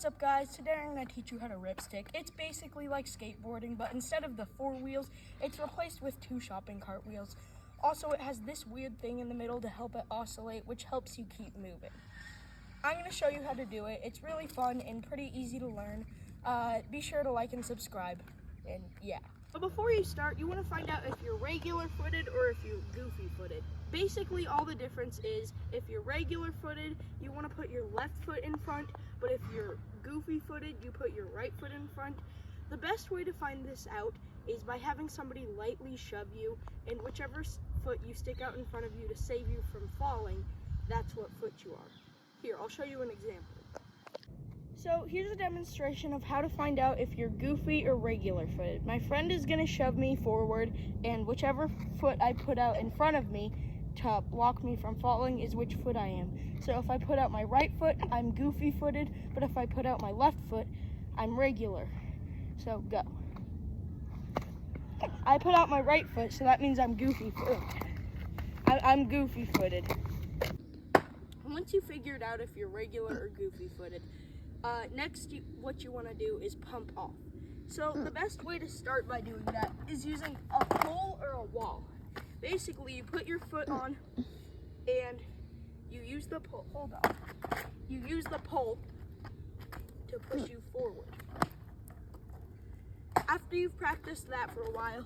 What's up guys, today I'm going to teach you how to ripstick. It's basically like skateboarding, but instead of the 4 wheels, it's replaced with 2 shopping cart wheels. Also, it has this weird thing in the middle to help it oscillate, which helps you keep moving. I'm going to show you how to do it. It's really fun and pretty easy to learn. Be sure to like and subscribe, and yeah. But before you start, you want to find out if you're regular footed or if you're goofy footed. Basically, all the difference is if you're regular footed, you want to put your left foot in front, but if you're goofy footed, you put your right foot in front. The best way to find this out is by having somebody lightly shove you, and whichever foot you stick out in front of you to save you from falling, that's what foot you are. Here, I'll show you an example. So here's a demonstration of how to find out if you're goofy or regular footed. My friend is gonna shove me forward, and whichever foot I put out in front of me to block me from falling is which foot I am. So if I put out my right foot, I'm goofy footed, but if I put out my left foot, I'm regular. So go. I put out my right foot, so that means I'm goofy footed. I'm goofy footed. Once you figured out if you're regular or goofy footed, next, what you want to do is pump off. So the best way to start by doing that is using a pole or a wall. Basically, you put your foot on and you use the pole. Hold on. You use the pole to push you forward. After you've practiced that for a while,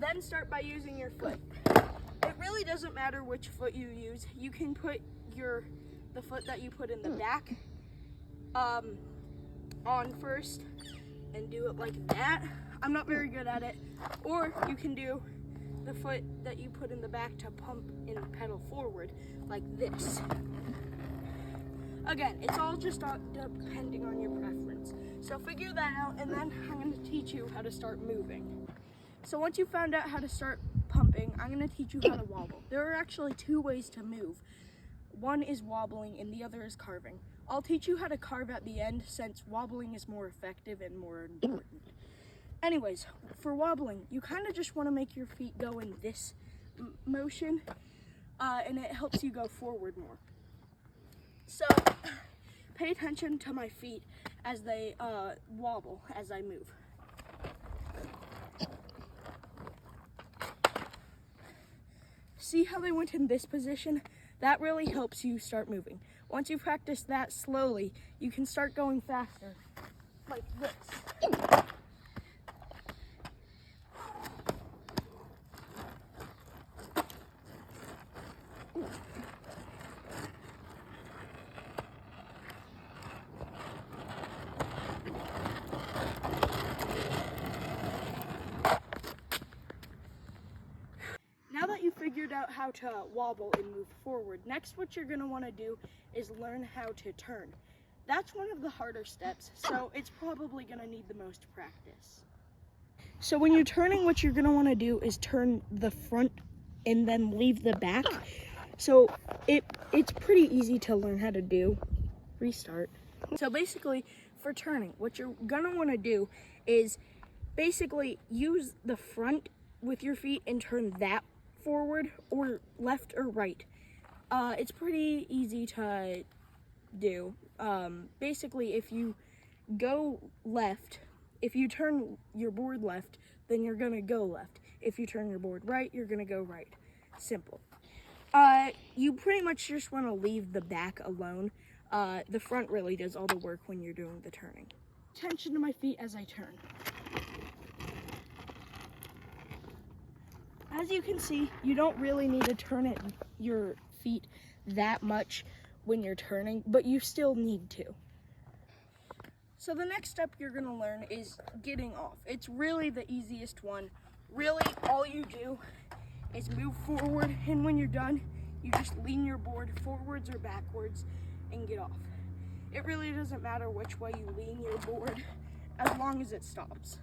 then start by using your foot. It really doesn't matter which foot you use. You can put the foot that you put in the back on first and do it like that. I'm not very good at it. Or you can do the foot that you put in the back to pump and pedal forward like this. Again, it's all just depending on your preference. So figure that out, and then I'm going to teach you how to start moving. So once you found out how to start pumping, I'm going to teach you how to wobble. There are actually 2 ways to move. One is wobbling and the other is carving. I'll teach you how to carve at the end, since wobbling is more effective and more important. Anyways, for wobbling, you kind of just want to make your feet go in this motion, and it helps you go forward more. So, pay attention to my feet as they wobble as I move. See how they went in this position? That really helps you start moving. Once you practice that slowly, you can start going faster, like this. Now that you figured out how to wobble and move forward, next what you're going to want to do is learn how to turn. That's one of the harder steps, so it's probably going to need the most practice. So when you're turning, what you're going to want to do is turn the front and then leave the back. So it's pretty easy to learn how to do. Restart. So basically, for turning, what you're going to want to do is basically use the front with your feet and turn that forward or left or right. It's pretty easy to do. Basically, if you go left, if you turn your board left, then you're gonna go left. If you turn your board right, you're gonna go right. Simple. You pretty much just want to leave the back alone. The front really does all the work when you're doing the turning. Attention to my feet as I turn. As you can see, you don't really need to turn your feet that much when you're turning, but you still need to. So the next step you're going to learn is getting off. It's really the easiest one. Really, all you do is move forward, and when you're done, you just lean your board forwards or backwards and get off. It really doesn't matter which way you lean your board, as long as it stops.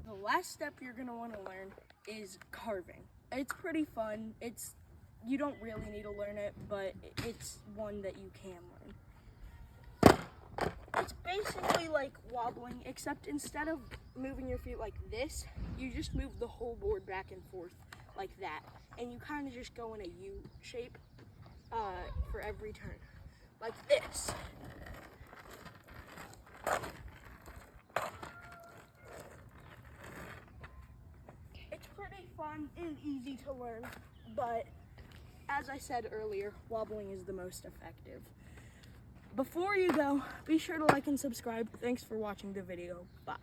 The last step you're going to want to learn is carving. It's pretty fun. You don't really need to learn it, but it's one that you can learn. It's basically like wobbling, except instead of moving your feet like this, you just move the whole board back and forth like that. And you kind of just go in a U shape for every turn, like this. It's pretty fun and easy to learn, but as I said earlier, wobbling is the most effective. Before you go, be sure to like and subscribe. Thanks for watching the video. Bye.